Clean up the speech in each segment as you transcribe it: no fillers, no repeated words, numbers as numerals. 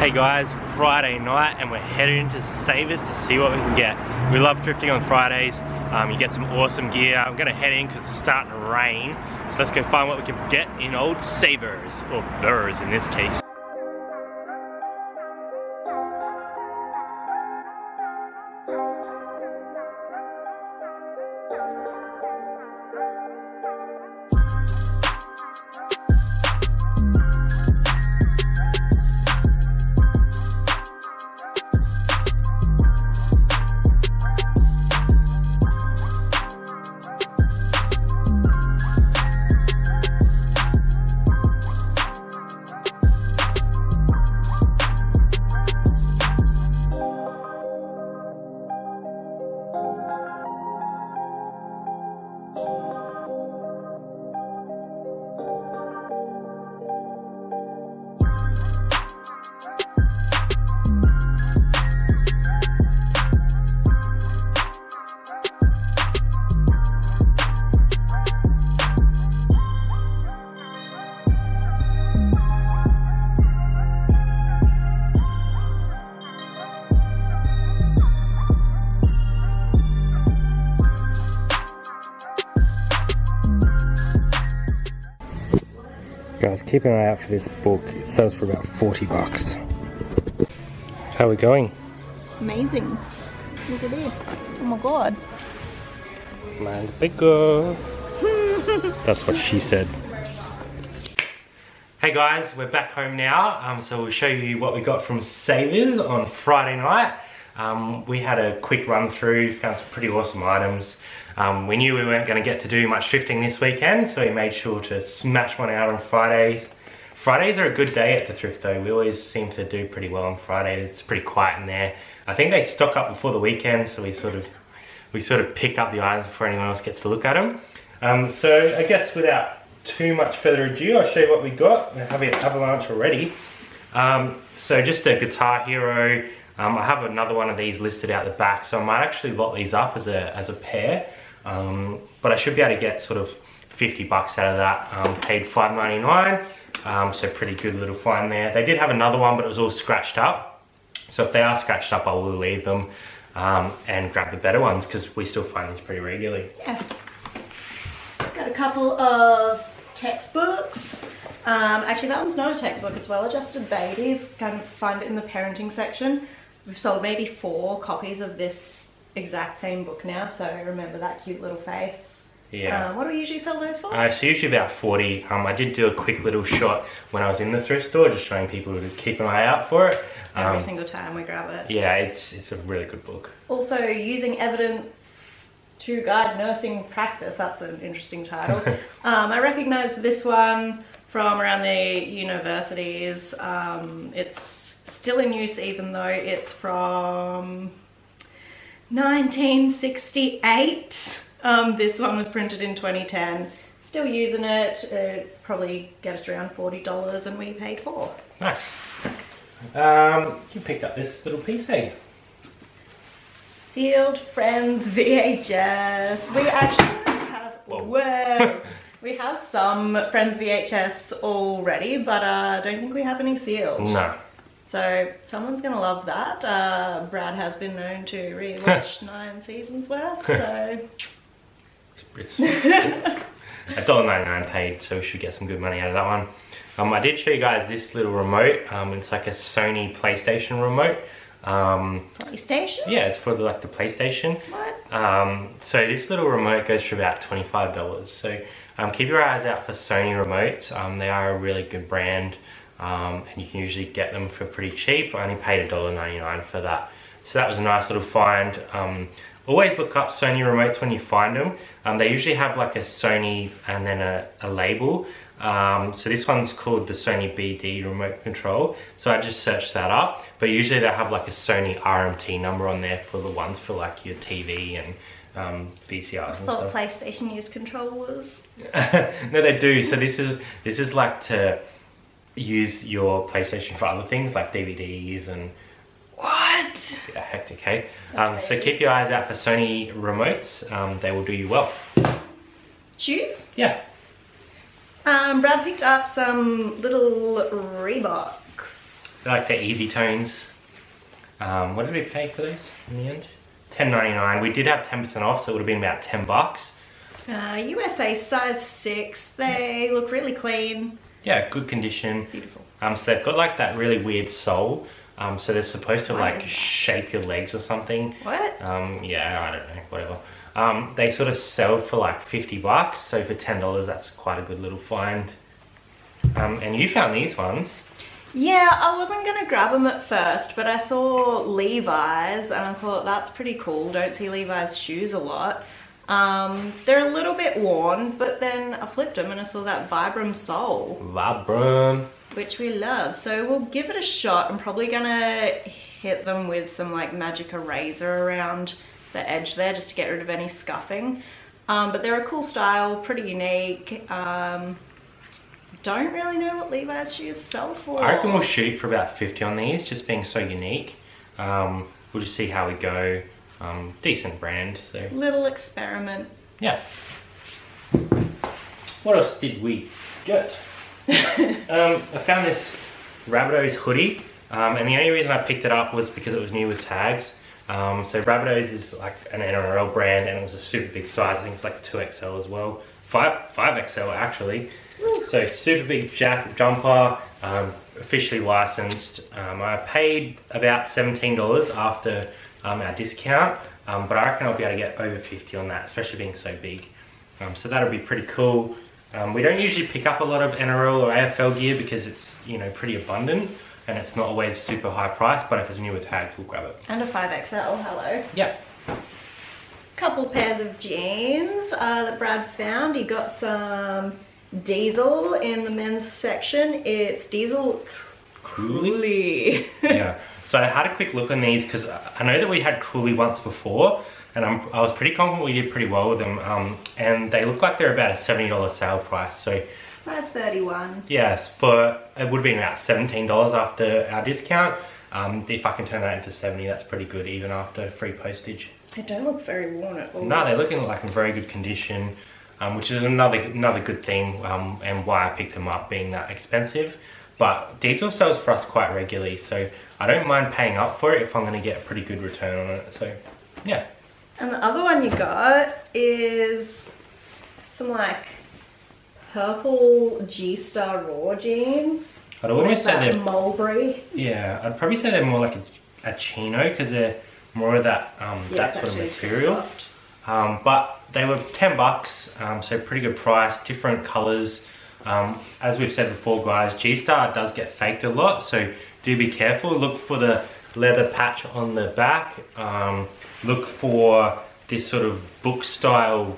Hey guys, Friday night and we're headed into Savers to see what we can get. We love thrifting on Fridays. You get some awesome gear. I'm gonna head in because it's starting to rain. So let's go find what we can get in old Savers, or Burrs in this case. Guys, keep an eye out for this book. It sells for about 40 bucks. How are we going? Amazing. Look at this. Oh my god. Mine's bigger. That's what she said. Hey guys, we're back home now. So we'll show you what we got from Savers on Friday night. We had a quick run through, found some pretty awesome items. We knew we weren't going to get to do much thrifting this weekend, so we made sure to smash one out on Fridays. Fridays are a good day at the thrift though. We always seem to do pretty well on Friday. It's pretty quiet in there. I think they stock up before the weekend, so we sort of pick up the items before anyone else gets to look at them. So I guess without too much further ado, I'll show you what we got. We have it avalanche already. So just a Guitar Hero. I have another one of these listed out the back, so I might actually lot these up as a pair. But I should be able to get sort of 50 bucks out of that. Paid $5.99, so pretty good little find there. They did have another one, but it was all scratched up. So if they are scratched up, I will leave them and grab the better ones because we still find these pretty regularly. Yeah. Got a couple of textbooks. Actually, that one's not a textbook. It's Well-Adjusted Babies. Kind of find it in the parenting section. We've sold maybe 4 copies of this exact same book now, so remember that cute little face. Yeah. What do we usually sell those for? So usually about 40. I did do a quick little shot when I was in the thrift store, just showing people to keep an eye out for it. Every single time we grab it. Yeah, it's a really good book. Also, Using Evidence to Guide Nursing Practice. That's an interesting title. I recognised this one from around the universities. It's still in use even though it's from 1968. This one was printed in 2010. Still using it. It'd probably get us around $40 and we paid $4. Nice. You picked up this little piece, eh? Sealed Friends VHS. We actually have... Whoa. We have some Friends VHS already, but I don't think we have any sealed. No. So someone's gonna love that. Brad has been known to rewatch 9 seasons worth, so... It's $1.99 paid, so we should get some good money out of that one. I did show you guys this little remote. It's like a Sony PlayStation remote. PlayStation? Yeah, it's for the PlayStation. What? So this little remote goes for about $25. So keep your eyes out for Sony remotes. They are a really good brand. And you can usually get them for pretty cheap. I only paid $1.99 for that. So that was a nice little find. Always look up Sony remotes when you find them. They usually have like a Sony and then a label. So this one's called the Sony BD remote control. So I just searched that up. But usually they have like a Sony RMT number on there for the ones for like your TV and VCRs and stuff. PlayStation used controllers. No, they do. So this is like to use your PlayStation for other things like DVDs and what? Yeah, hectic, hey? So keep your eyes out for Sony remotes. They will do you well. Shoes? Yeah. Brad picked up some little Reeboks. like the easy tones. What did we pay for those in the end? $10.99. We did have 10% off, so it would have been about $10. USA size 6. They look really clean. Yeah, good condition. Beautiful. So they've got like that really weird sole. So they're supposed to like shape your legs or something. What? Yeah, I don't know, whatever. They sort of sell for like $50, so for $10 that's quite a good little find. And you found these ones. Yeah, I wasn't gonna grab them at first, but I saw Levi's and I thought that's pretty cool. Don't see Levi's shoes a lot. They're a little bit worn, but then I flipped them and I saw that Vibram sole. Vibram. Which we love. So we'll give it a shot. I'm probably gonna hit them with some like magic eraser around the edge there just to get rid of any scuffing. But they're a cool style, pretty unique. Don't really know what Levi's shoes sell for. I reckon we'll shoot for about 50 on these, just being so unique. We'll just see how we go. Decent brand, so. Little experiment. Yeah. What else did we get? I found this Rabbitohs hoodie, and the only reason I picked it up was because it was new with tags. So Rabbitohs is like an NRL brand, and it was a super big size. I think it's like 2XL as well, 5XL actually. So super big jumper, officially licensed. I paid about $17 after our discount, but I reckon I'll be able to get over 50 on that, especially being so big. So that'll be pretty cool. We don't usually pick up a lot of NRL or AFL gear because it's, you know, pretty abundant and it's not always super high price, but if it's new with tags, we'll grab it. And a 5XL, hello. Yeah. Couple pairs of jeans that Brad found. He got some diesel in the men's section. It's diesel Coolie. Yeah. So I had a quick look on these because I know that we had Coolie once before, and I was pretty confident we did pretty well with them. And they look like they're about a $70 sale price. So size 31. Yes, it would have been about $17 after our discount. If I can turn that into 70, that's pretty good even after free postage. They don't look very worn at all. No, they're looking like in very good condition, which is another good thing, and why I picked them up being that expensive. But diesel sells for us quite regularly, so I don't mind paying up for it if I'm going to get a pretty good return on it. So yeah. And the other one you got is some like purple Gstar raw jeans. I'd almost say they're mulberry. Yeah, I'd probably say they're more like a chino because they're more of that that sort of material. But they were $10, so pretty good price. Different colors. As we've said before, guys, Gstar does get faked a lot, so do be careful. Look for the leather patch on the back. Look for this sort of book style,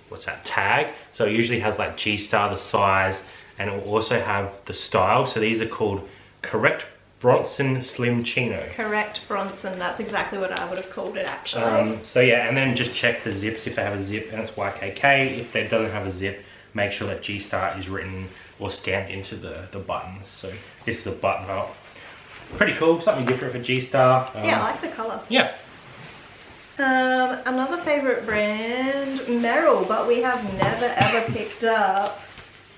what's that, tag. So it usually has like Gstar, the size, and it will also have the style. So these are called Correct Bronson Slim Chino. Correct Bronson, that's exactly what I would have called it actually. So yeah, and then just check the zips if they have a zip, and it's YKK. If they don't have a zip, make sure that Gstar is written or stamped into the buttons. So this is a button up. Pretty cool, something different for Gstar. Yeah, I like the colour. Yeah. Another favourite brand, Merrell, but we have never ever picked up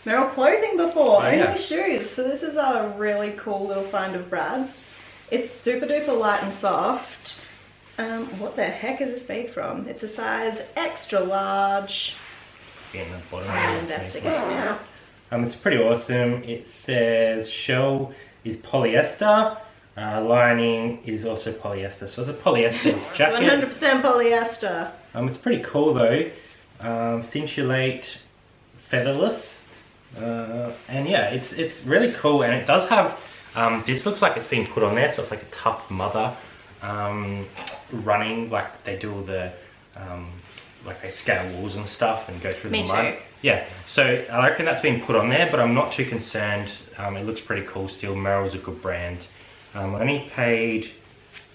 Merrell clothing before, only shoes. So this is a really cool little find of Brad's. It's super duper light and soft. What the heck is this made from? It's a size extra large. In the bottom. I'm investigating now. It's pretty awesome. It says shell is polyester, lining is also polyester. So it's a polyester jacket. 100% polyester. It's pretty cool though. Thinsulate, featherless, and yeah, it's really cool. And it does have this looks like it's been put on there, so it's like a tough mother running, like they do all the like they scale walls and stuff and go through the mud. Too. Yeah, so I reckon that's been put on there, but I'm not too concerned. It looks pretty cool still. Merrell's a good brand. I only paid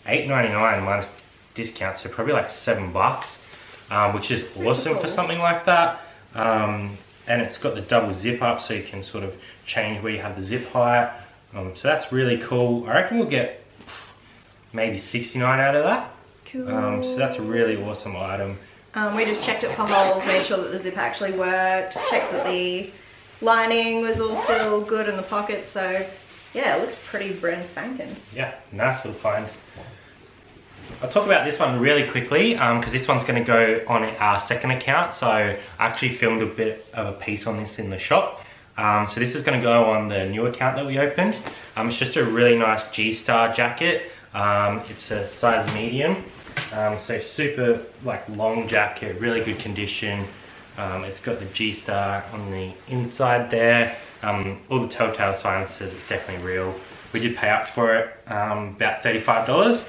$8.99 minus discount, so probably like $7, which is awesome for something like that. And it's got the double zip up, so you can sort of change where you have the zip height. So that's really cool. I reckon we'll get maybe 69 out of that. Cool. So that's a really awesome item. We just checked it for holes, made sure that the zip actually worked, checked that the lining was all still good in the pocket, so Yeah, it looks pretty brand spanking. Yeah, nice little find. I'll talk about this one really quickly because this one's going to go on our second account. So I actually filmed a bit of a piece on this in the shop. So this is going to go on the new account that we opened. It's just a really nice Gstar jacket. It's a size medium. So super like long jacket, really good condition. It's got the Gstar on the inside there. All the telltale signs says it's definitely real. We did pay up for it, about $35.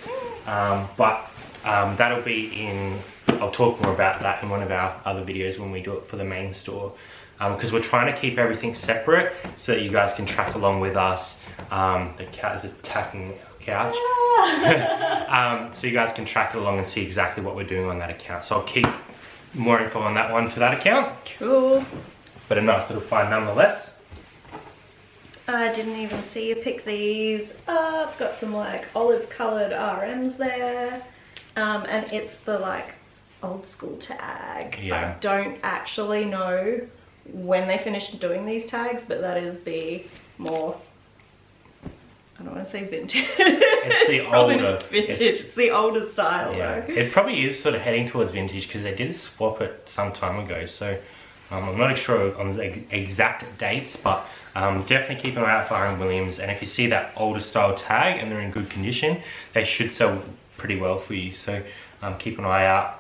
But that'll be in, I'll talk more about that in one of our other videos when we do it for the main store. Because we're trying to keep everything separate so that you guys can track along with us. The cat is attacking our couch. So you guys can track it along and see exactly what we're doing on that account. So I'll keep more info on that one for that account. Cool. But a nice little find nonetheless. I didn't even see you pick these up. Got some like olive coloured RMs there. And it's the like old school tag. Yeah. I don't actually know when they finished doing these tags, but that is the more, I don't want to say vintage. It's the older. Vintage. It's the older style Yeah. though. It probably is sort of heading towards vintage because they did swap it some time ago. So I'm not sure on the exact dates, but definitely keep an eye out for Iron Williams. And if you see that older style tag and they're in good condition, they should sell pretty well for you. So keep an eye out.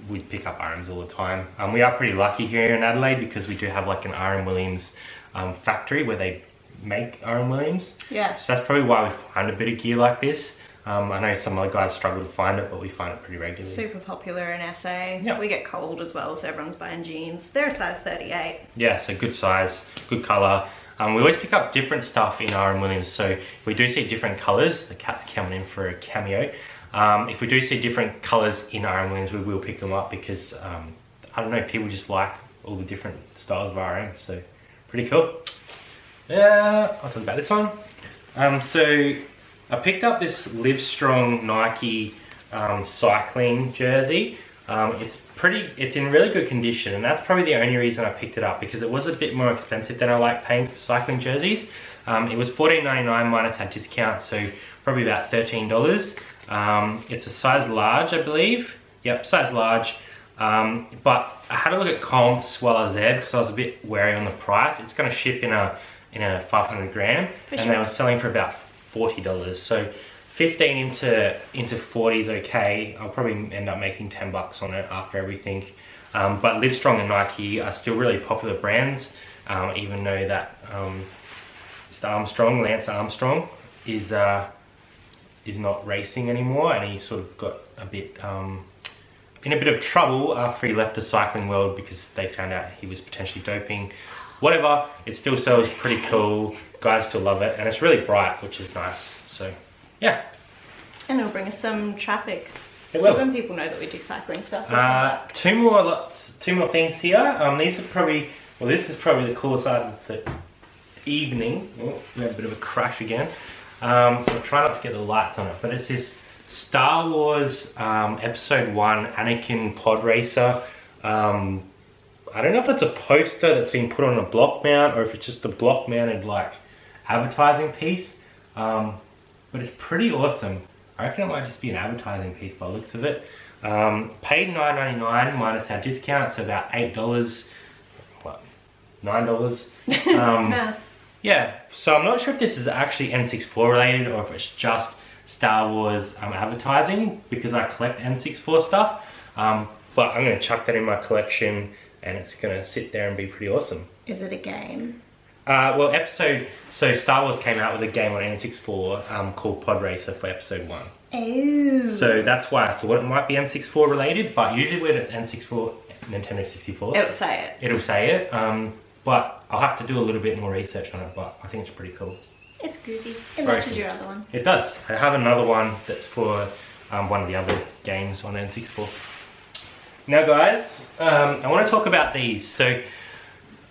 We pick up irons all the time. We are pretty lucky here in Adelaide because we do have like an Iron Williams factory where they make Iron Williams. Yeah. So that's probably why we find a bit of gear like this. I know some other guys struggle to find it, but we find it pretty regularly. Super popular in SA. Yeah. We get cold as well, so everyone's buying jeans. They're a size 38. Yeah, so good size, good colour. We always pick up different stuff in Iron Williams, so if we do see different colours, the cat's coming in for a cameo. If we do see different colours in Iron Williams, we will pick them up because, I don't know, people just like all the different styles of RMs, so pretty cool. Yeah, I'll talk about this one. So I picked up this Livestrong Nike cycling jersey. It's in really good condition, and that's probably the only reason I picked it up because it was a bit more expensive than I like paying for cycling jerseys. It was $14.99 minus our discount, so probably about $13. It's a size large, I believe. Yep, size large. But I had a look at comps while I was there because I was a bit wary on the price. It's going to ship in a 500 gram, and they were selling for about $40. So 15 into 40 is okay. I'll probably end up making 10 bucks on it after everything. But Livestrong and Nike are still really popular brands, even though that Lance Armstrong is not racing anymore, and he sort of got a bit in a bit of trouble after he left the cycling world because they found out he was potentially doping. Whatever, it still sells pretty cool. Guys still love it, and it's really bright, which is nice. So, yeah. And it'll bring us some traffic. It so will. when people know that we do cycling stuff. Two more things here. These are probably, well, this is probably the coolest side of the evening. Oh, we have a bit of a crash again. So I'll try not to get the lights on it, but it's this Star Wars Episode 1 Anakin Pod Racer. I don't know if it's a poster that's been put on a block mount or if it's just a block mounted like advertising piece. But it's pretty awesome. I reckon it might just be an advertising piece by the looks of it. Paid $9.99 minus our discount, so about $8. What? $9. Maths. Yeah, so I'm not sure if this is actually N64 related or if it's just Star Wars advertising because I collect N64 stuff. But I'm going to chuck that in my collection and it's going to sit there and be pretty awesome. Is it a game? So Star Wars came out with a game on N64 called Pod Racer for Episode 1. Oh. So that's why I thought it might be N64 related, but usually when it's N64, Nintendo 64, It'll say it. It'll say it, but I'll have to do a little bit more research on it, but I think it's pretty cool. It's goofy. It matches your other one. It does. I have another one that's for one of the other games on N64. Now guys, I want to talk about these. So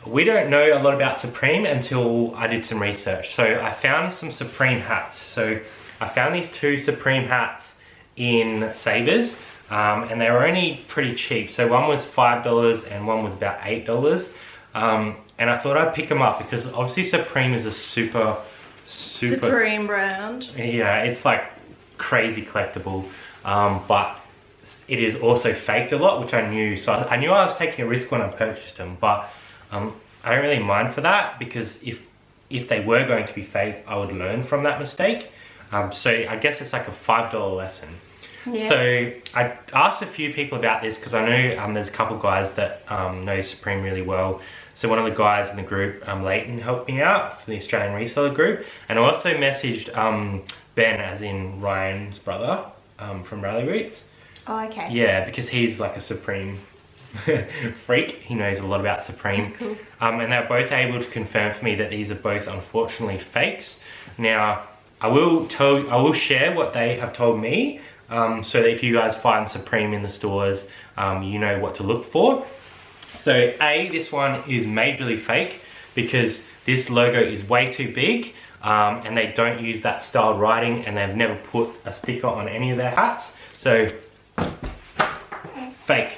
we don't know a lot about Supreme until I did some research. So I found some Supreme hats. So I found these two Supreme hats in Savers, and they were only pretty cheap. So one was $5 and one was about $8. And I thought I'd pick them up because obviously Supreme is a super super Supreme brand. Yeah, it's like crazy collectible, but it is also faked a lot, which I knew. So I knew I was taking a risk when I purchased them, but I don't really mind for that, because if they were going to be fake, I would learn from that mistake. So I guess it's like a $5 lesson. Yeah. So I asked a few people about this, because I know there's a couple guys that know Supreme really well. So one of the guys in the group, Leighton, helped me out for the Australian reseller group, and I also messaged Ben, as in Ryan's brother, from Rally Roots. Oh, okay. Yeah, because he's like a Supreme freak. He knows a lot about Supreme. Cool. And they're both able to confirm for me that these are both unfortunately fakes. Now, I will share what they have told me, so that if you guys find Supreme in the stores, you know what to look for. So this one is majorly fake, because this logo is way too big, and they don't use that style writing, and they've never put a sticker on any of their hats. So fake.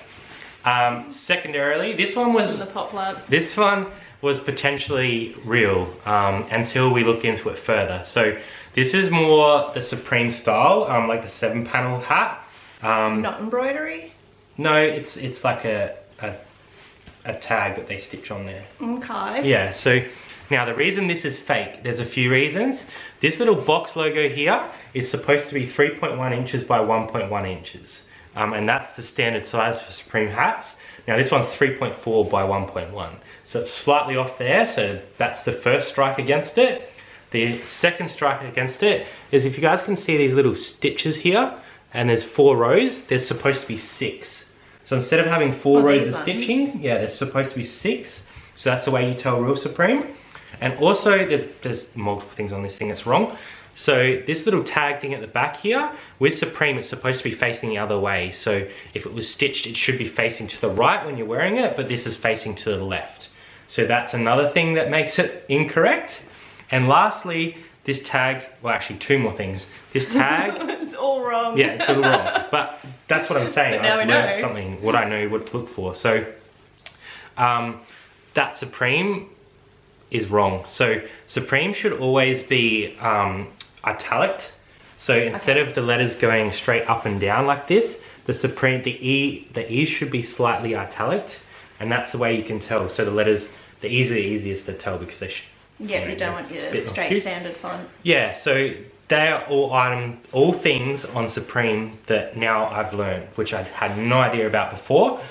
Secondarily, this one was in the pop lab. This one was potentially real, until we looked into it further. So this is more the Supreme style, like the 7-panel hat. Not embroidery? No, it's like a tag that they stitch on there. Okay. Yeah, so now the reason this is fake, there's a few reasons. This little box logo here is supposed to be 3.1 inches by 1.1 inches. And that's the standard size for Supreme hats. Now this one's 3.4 by 1.1. So it's slightly off there, so that's the first strike against it. The second strike against it is, if you guys can see these little stitches here, and there's 4 rows, there's supposed to be 6. So instead of having 4 rows of stitching, yeah, there's supposed to be 6. So that's the way you tell real Supreme. And also, there's multiple things on this thing that's wrong. So this little tag thing at the back here, with Supreme, it's supposed to be facing the other way. So if it was stitched, it should be facing to the right when you're wearing it, but this is facing to the left. So that's another thing that makes it incorrect. And lastly, this tag, well, actually 2 more things. This tag... It's all wrong. Yeah, it's all wrong. But that's what I'm saying. But now I've we learned know. something, what I know what to look for. So that Supreme is wrong. So Supreme should always be italic. So instead of the letters going straight up and down like this, the E should be slightly italic, and that's the way you can tell. So the letters, the E's are the easiest to tell, because they should... Yeah, you don't want your straight standard font. Yeah, so they are all things on Supreme that now I've learned, which I had no idea about before,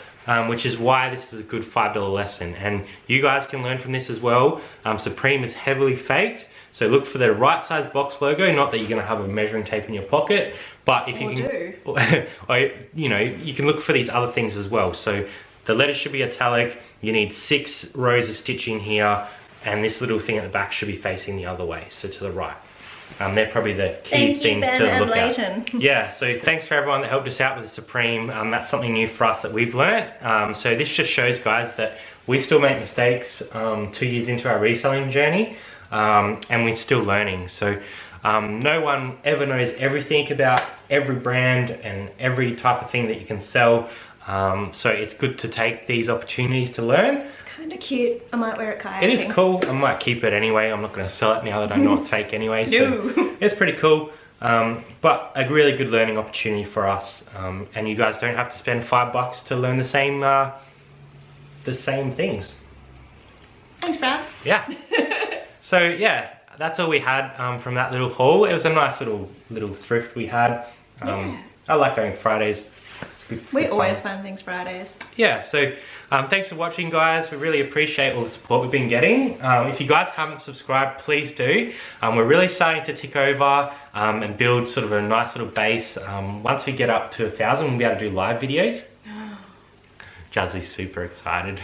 which is why this is a good $5 lesson. And you guys can learn from this as well. Supreme is heavily faked, so look for the right size box logo. Not that you're going to have a measuring tape in your pocket, but if you can, or, you know, you can look for these other things as well. So the letters should be italic. You need 6 rows of stitching here. And this little thing at the back should be facing the other way, so to the right. They're probably the key things to look at. Yeah, so thanks for everyone that helped us out with the Supreme. That's something new for us that we've learnt. So this just shows, guys, that we still make mistakes 2 years into our reselling journey, and we're still learning. So no one ever knows everything about every brand and every type of thing that you can sell. So it's good to take these opportunities to learn. It's kind of cute. I might wear it kayaking. It is cool. I might keep it anyway. I'm not going to sell it now that I know it's fake anyway. So it's pretty cool. But a really good learning opportunity for us. And you guys don't have to spend $5 to learn the same things. Thanks, Brad. Yeah. So yeah, that's all we had from that little haul. It was a nice little thrift we had. I like going Fridays. We always find things Fridays. Yeah, so thanks for watching, guys. We really appreciate all the support we've been getting. If you guys haven't subscribed, please do. We're really starting to tick over and build sort of a nice little base. Once we get up to 1,000, we'll be able to do live videos. Jazzy's super excited.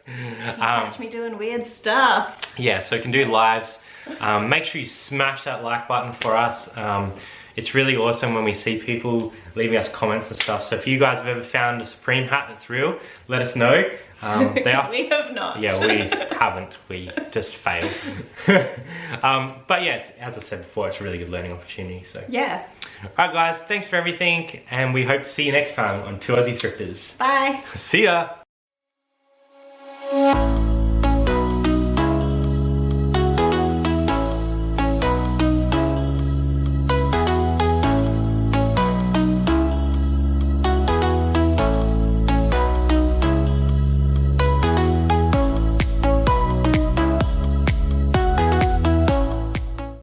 Catch me doing weird stuff. Yeah, so you can do lives. Make sure you smash that like button for us. It's really awesome when we see people leaving us comments and stuff. So if you guys have ever found a Supreme hat that's real, let us know. We have not. Yeah, we haven't. We just failed. But yeah, as I said before, it's a really good learning opportunity. So yeah. Alright guys, thanks for everything, and we hope to see you next time on 2 Aussie Thrifters. Bye. See ya.